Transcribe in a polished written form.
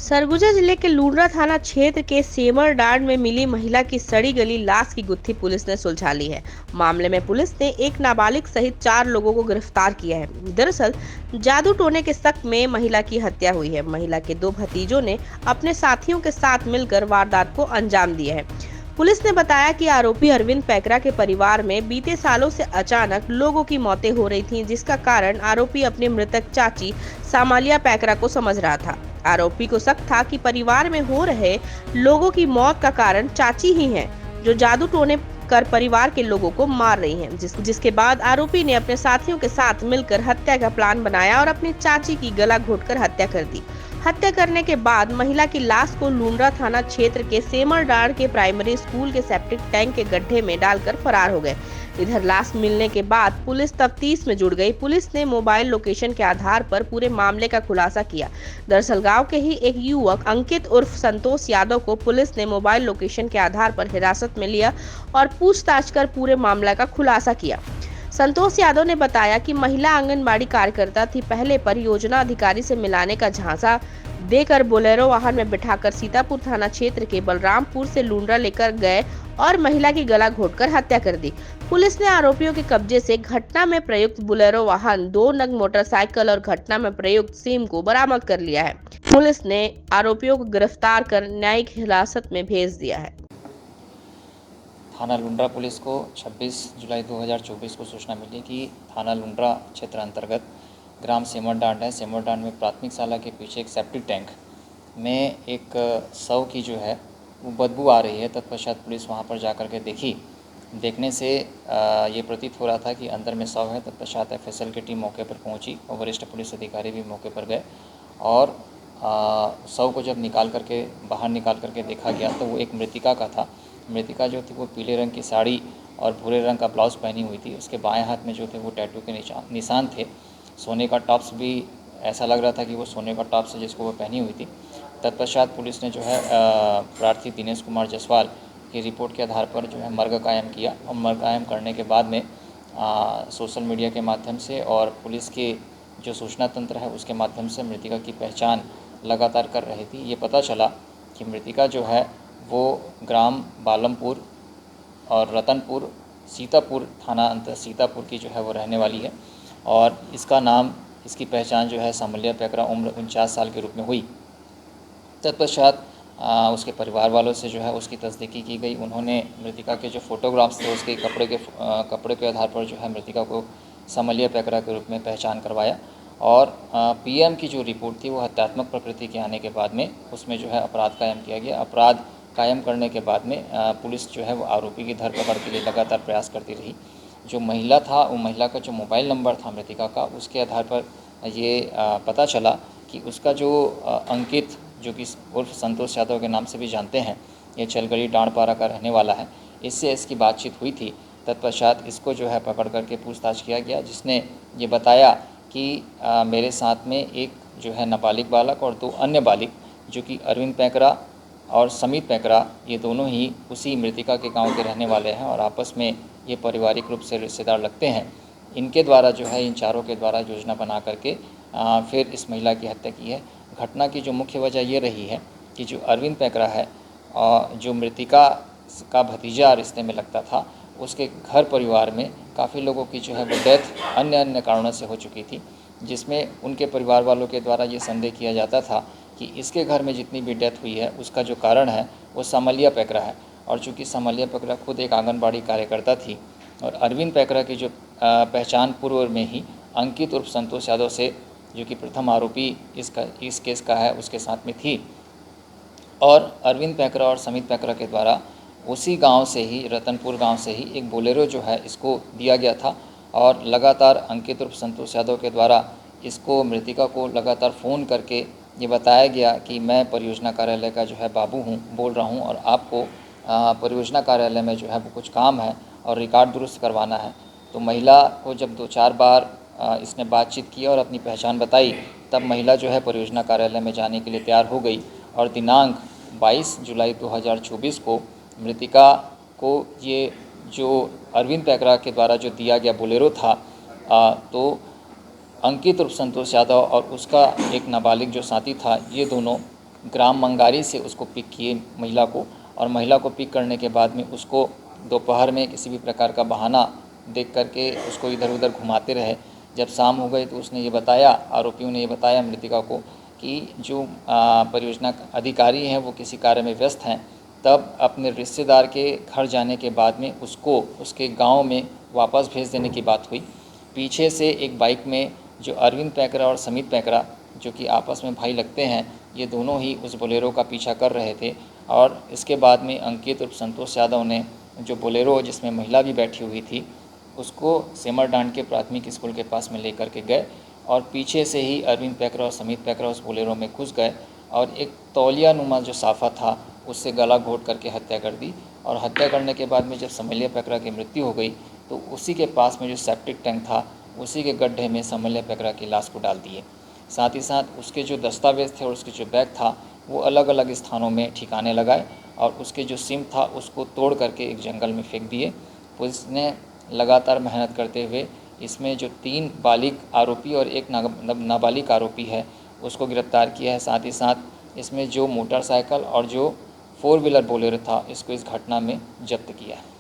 सरगुजा जिले के लूंड्रा थाना क्षेत्र के सेमरडांड में मिली महिला की सड़ी गली लाश की गुत्थी पुलिस ने सुलझा ली है। मामले में पुलिस ने एक नाबालिग सहित 4 लोगों को गिरफ्तार किया है। दरअसल जादू टोने के शक में महिला की हत्या हुई है। महिला के 2 भतीजों ने अपने साथियों के साथ मिलकर वारदात को अंजाम दिया है। पुलिस ने बताया कि आरोपी अरविंद पैकरा के परिवार में बीते सालों से अचानक लोगों की मौतें हो रही थीं, जिसका कारण आरोपी अपनी मृतक चाची सामालिया पैकरा को समझ रहा था। आरोपी को शक था कि परिवार में हो रहे लोगों की मौत का कारण चाची ही हैं, जो जादू टोने कर परिवार के लोगों को मार रही हैं। जिसके बाद आरोपी ने अपने साथियों के साथ मिलकर हत्या का प्लान बनाया और अपनी चाची की गला घोंटकर हत्या कर दी। हत्या करने के बाद महिला की लाश को लूंड्रा थाना क्षेत्र के सेमरडांड के प्राइमरी स्कूल के सेप्टिक टैंक के गड्ढे में डालकर फरार हो गए। इधर लाश मिलने के बाद पुलिस तफ्तीश में जुट गई। पुलिस ने मोबाइल लोकेशन के आधार पर पूरे मामले का खुलासा किया। दरअसल गांव के ही एक युवक अंकित उर्फ संतोष यादव को पुलिस ने मोबाइल लोकेशन के आधार पर हिरासत में लिया और पूछताछ कर पूरे मामले का खुलासा किया। संतोष यादव ने बताया कि महिला आंगनबाड़ी कार्यकर्ता थी। पहले परियोजना अधिकारी से मिलाने का झांसा देकर बोलेरो वाहन में बिठाकर सीतापुर थाना क्षेत्र के बलरामपुर से लूंड्रा लेकर गए और महिला की गला घोंटकर हत्या कर दी। पुलिस ने आरोपियों के कब्जे से घटना में प्रयुक्त बोलेरो वाहन, 2 नग मोटरसाइकिल और घटना में प्रयुक्त सिम को बरामद कर लिया है। पुलिस ने आरोपियों को गिरफ्तार कर न्यायिक हिरासत में भेज दिया है। थाना लुंड्रा पुलिस को 26 जुलाई 2024 को सूचना मिली कि थाना लुंड्रा क्षेत्र अंतर्गत ग्राम सेमरडांड है। सेमरडांड में प्राथमिक शाला के पीछे एक सेप्टिक टैंक में एक शव की जो है वो बदबू आ रही है। तत्पश्चात पुलिस वहां पर जाकर के देखने से ये प्रतीत हो रहा था कि अंदर में शव है। तत्पश्चात एफएसएल की टीम मौके पर पहुंची और वरिष्ठ पुलिस अधिकारी भी मौके पर गए और शव को जब बाहर निकाल करके देखा गया तो वो एक मृतिका का था। मृतिका जो थी वो पीले रंग की साड़ी और भूरे रंग का ब्लाउज पहनी हुई थी। उसके बाएं हाथ में जो थे वो टैटू के निशान थे। सोने का टॉप्स भी ऐसा लग रहा था कि वो सोने का टॉप्स है जिसको वो पहनी हुई थी। तत्पश्चात पुलिस ने जो है प्रार्थी दिनेश कुमार जसवाल की रिपोर्ट के आधार पर जो है मर्ग कायम किया और मर्ग कायम करने के बाद में सोशल मीडिया के माध्यम से और पुलिस के जो सूचना तंत्र है उसके माध्यम से मृतिका की पहचान लगातार कर रही थी। ये पता चला कि मृतिका जो है वो ग्राम बालमपुर और रतनपुर सीतापुर थाना अंतर सीतापुर की जो है वो रहने वाली है और इसकी पहचान जो है सामलिया पैकरा उम्र 49 साल के रूप में हुई। तत्पश्चात उसके परिवार वालों से जो है उसकी तस्दीकी की गई। उन्होंने मृतिका के जो फोटोग्राफ्स थे उसके कपड़े के आधार पर जो है मृतिका को सामलिया पैकरा के रूप में पहचान करवाया और पीएम की जो रिपोर्ट थी वो हत्यात्मक प्रकृति के आने के बाद में उसमें जो है अपराध कायम किया गया। अपराध कायम करने के बाद में पुलिस जो है वो आरोपी की धरपकड़ के लिए लगातार प्रयास करती रही। जो महिला था वो महिला का जो मोबाइल नंबर था मृतिका का, उसके आधार पर ये पता चला कि उसका जो अंकित, जो कि उर्फ संतोष यादव के नाम से भी जानते हैं, ये चलगड़ी डांडपारा का रहने वाला है, इससे इसकी बातचीत हुई थी। तत्पश्चात इसको जो है पकड़ करके पूछताछ किया गया, जिसने ये बताया कि मेरे साथ में एक जो है नाबालिग बालक और 2 अन्य बालिग जो कि अरविंद पैकरा और समित पैकरा, ये दोनों ही उसी मृतिका के गांव के रहने वाले हैं और आपस में ये पारिवारिक रूप से रिश्तेदार लगते हैं। इनके द्वारा जो है इन चारों के द्वारा योजना बना करके फिर इस महिला की हत्या की है। घटना की जो मुख्य वजह ये रही है कि जो अरविंद पैकरा है जो मृतिका का भतीजा रिश्ते में लगता था, उसके घर परिवार में काफ़ी लोगों की जो है वो डेथ अन्य कारणों से हो चुकी थी, जिसमें उनके परिवार वालों के द्वारा ये संदेह किया जाता था कि इसके घर में जितनी भी डेथ हुई है उसका जो कारण है वो सामलिया पैकरा है। और चूँकि सामलिया पैकरा खुद एक आंगनबाड़ी कार्यकर्ता थी और अरविंद पैकरा की जो पहचान पूर्व में ही अंकित उर्फ संतोष यादव से, जो कि प्रथम आरोपी इस केस का है, उसके साथ में थी और अरविंद पैकरा और समित पैकरा के द्वारा उसी गांव से ही, रतनपुर गांव से ही एक बोलेरो जो है इसको दिया गया था और लगातार अंकित उर्फ संतोष यादव के द्वारा इसको मृतिका को लगातार फ़ोन करके ये बताया गया कि मैं परियोजना कार्यालय का जो है बाबू बोल रहा हूँ और आपको परियोजना कार्यालय में जो है वो कुछ काम है और रिकॉर्ड दुरुस्त करवाना है। तो महिला को जब 2-4 बार इसने बातचीत की और अपनी पहचान बताई, तब महिला जो है परियोजना कार्यालय में जाने के लिए तैयार हो गई और दिनांक 22 जुलाई 2024 को मृतिका को ये जो अरविंद पैकरा के द्वारा जो दिया गया बोलेरो था, तो अंकित उर्फ संतोष यादव और उसका एक नाबालिग जो साथी था, ये दोनों ग्राम मंगारी से उसको पिक किए महिला को, और महिला को पिक करने के बाद में उसको दोपहर में किसी भी प्रकार का बहाना देख करके उसको इधर उधर घुमाते रहे। जब शाम हो गई तो उसने ये बताया, आरोपियों ने ये बताया मृतका को कि जो परियोजना अधिकारी हैं वो किसी कार्य में व्यस्त हैं। तब अपने रिश्तेदार के घर जाने के बाद में उसको उसके गांव में वापस भेज देने की बात हुई। पीछे से एक बाइक में जो अरविंद पैकरा और समित पैकरा, जो कि आपस में भाई लगते हैं, ये दोनों ही उस बोलेरो का पीछा कर रहे थे। और इसके बाद में अंकित और संतोष यादव ने जो बोलेरो जिसमें महिला भी बैठी हुई थी उसको सेमरडांड के प्राथमिक स्कूल के पास में लेकर के गए, और पीछे से ही अरविंद पैकरा और समित पैकरा उस बोलेरो में घुस गए और एक तौलिया नुमा जो साफ़ा था उससे गला घोट करके हत्या कर दी। और हत्या करने के बाद में जब समैलिया पैकरा की मृत्यु हो गई तो उसी के पास में जो सेप्टिक टैंक था उसी के गड्ढे में समैलिया पैकरा की लाश को डाल दिए। साथ ही साथ उसके जो दस्तावेज़ थे और उसके जो बैग था वो अलग अलग स्थानों में ठिकाने लगाए, और उसके जो सिम था उसको तोड़ करके एक जंगल में फेंक दिए। पुलिस ने लगातार मेहनत करते हुए इसमें जो 3 बालिग आरोपी और एक नाबालिग आरोपी है उसको गिरफ्तार किया है। साथ ही साथ इसमें जो मोटरसाइकिल और जो 4 व्हीलर बोलेरो था इसको इस घटना में जब्त किया है।